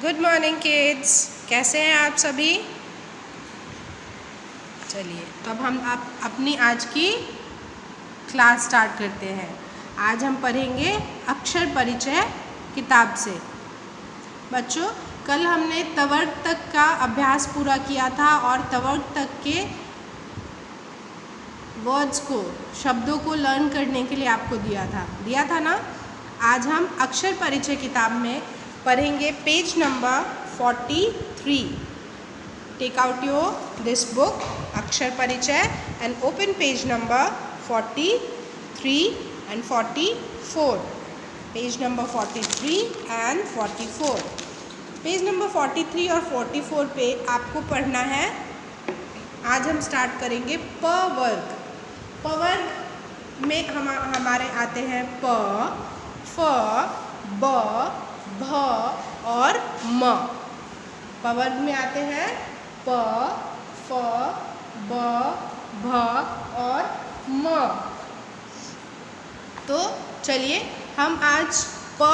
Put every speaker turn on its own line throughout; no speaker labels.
Good morning kids, कैसे हैं आप सभी। चलिए तो अब हम अपनी आज की क्लास स्टार्ट करते हैं। आज हम पढ़ेंगे अक्षर परिचय किताब से। बच्चों, कल हमने तवर्ग तक का अभ्यास पूरा किया था और तवर्ग तक के वर्ड्स को, शब्दों को लर्न करने के लिए आपको दिया था ना। आज हम अक्षर परिचय किताब में पढ़ेंगे page number 43। Take out your this book अक्षर परिचय and open page number 43 and 44। Page number 43 and 44। Page number 43 और 44 पे आपको पढ़ना है। आज हम स्टार्ट करेंगे प वर्ग। प वर्ग में हमारे आते हैं प, फ, ब, भ और म। प वर्ग में आते हैं प, फ, ब, भ और म। तो चलिए हम आज प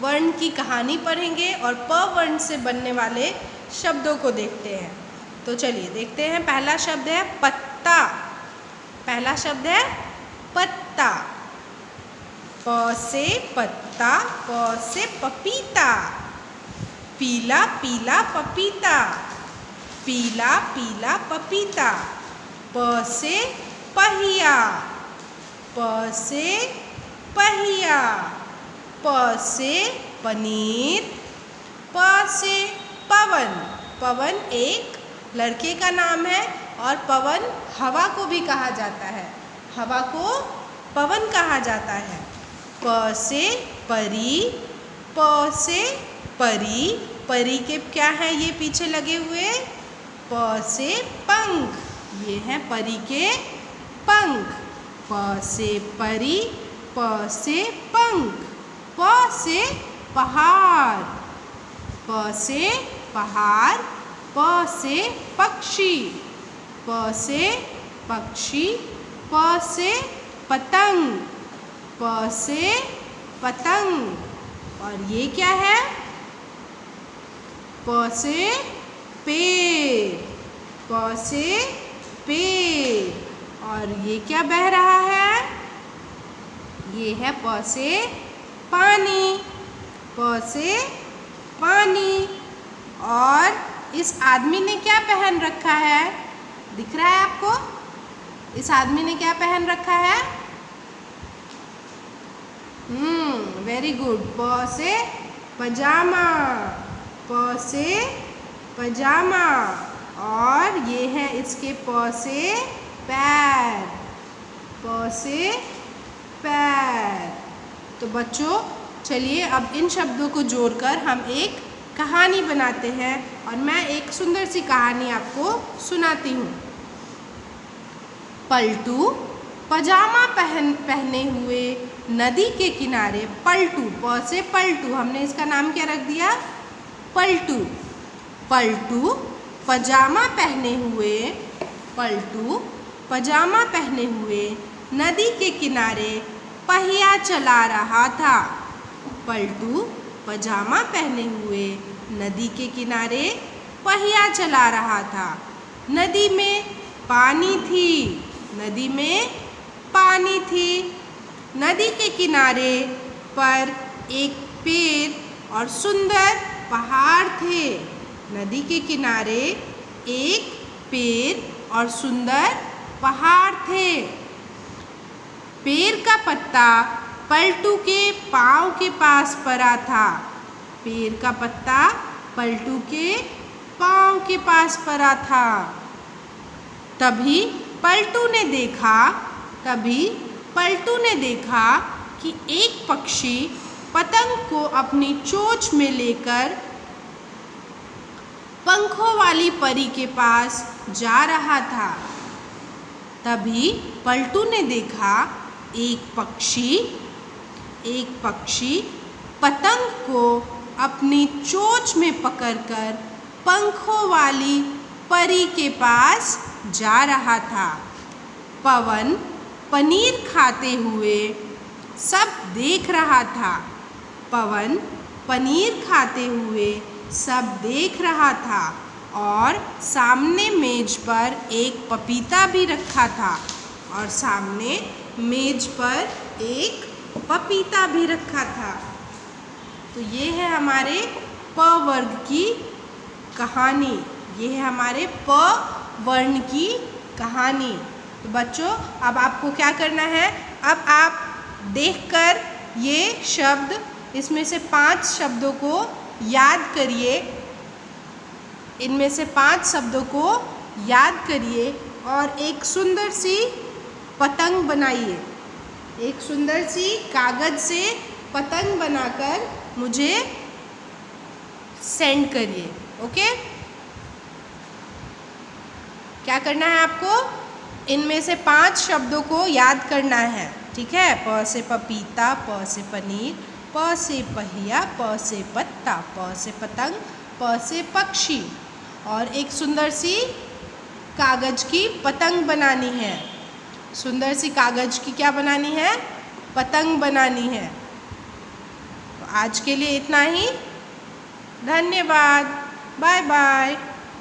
वर्ण की कहानी पढ़ेंगे और प वर्ण से बनने वाले शब्दों को देखते हैं। तो चलिए देखते हैं। पहला शब्द है पत्ता। पहला शब्द है पत्ता। प से पत्ता, प से पपीता। पीला पीला पपीता, पीला पीला पपीता। प से पहिया, प से पहिया। प से पनीर, प से पवन। पवन एक लड़के का नाम है और पवन हवा को भी कहा जाता है। हवा को पवन कहा जाता है। प से परी, प से परी। परी के क्या है ये पीछे लगे हुए? प से पंख, ये हैं परी के पंख। प से परी, प से पंख। प से पहाड़, प से पहाड़। प से पक्षी, प से पक्षी। प से पतंग, प से पतंग। और ये क्या है? प से पेड़, प से पेड़। और ये क्या बह रहा है? ये है प से पानी, प से पानी। और इस आदमी ने क्या पहन रखा है? दिख रहा है आपको? इस आदमी ने क्या पहन रखा है? Very good. प से पजामा, प से पजामा। और ये है इसके प से पैर, प से पैर। तो बच्चों चलिए अब इन शब्दों को जोड़कर हम एक कहानी बनाते हैं और मैं एक सुंदर सी कहानी आपको सुनाती हूँ। पलटू पजामा पहने हुए नदी के किनारे। पलटू, प से पलटू, हमने इसका नाम क्या रख दिया? पलटू। पलटू पजामा पहने हुए, पलटू पजामा पहने हुए नदी के किनारे पहिया चला रहा था। पलटू पजामा पहने हुए नदी के किनारे पहिया चला रहा था। नदी में पानी थी, नदी में पानी थी। नदी के किनारे पर एक पेड़ और सुंदर पहाड़ थे। नदी के किनारे एक पेड़ और सुंदर पहाड़ थे। पेड़ का पत्ता पलटू के पाँव के पास पड़ा था। पेड़ का पत्ता पलटू के पाँव के पास पड़ा था। तभी पलटू ने देखा कि एक पक्षी पतंग को अपनी चोंच में लेकर पंखों वाली परी के पास जा रहा था। तभी पलटू ने देखा एक पक्षी पतंग को अपनी चोंच में पकड़कर पंखों वाली परी के पास जा रहा था। पवन पनीर खाते हुए सब देख रहा था। पवन पनीर खाते हुए सब देख रहा था और सामने मेज पर एक पपीता भी रखा था और सामने मेज पर एक पपीता भी रखा था। तो ये है हमारे प वर्ग की कहानी, ये है हमारे प वर्ण की कहानी। तो बच्चों अब आपको क्या करना है, अब आप देखकर ये शब्द, इसमें से 5 शब्दों को याद करिए, इनमें से 5 शब्दों को याद करिए और एक सुंदर सी पतंग बनाइए, एक सुंदर सी कागज़ से पतंग बनाकर मुझे सेंड करिए। ओके, क्या करना है आपको, इनमें से 5 शब्दों को याद करना है, ठीक है। प से पपीता, प से पनीर, प से पहिया, प से पत्ता, प से पतंग, प से पक्षी और एक सुंदर सी कागज़ की पतंग बनानी है। सुंदर सी कागज़ की क्या बनानी है, पतंग बनानी है। तो आज के लिए इतना ही, धन्यवाद, बाय बाय।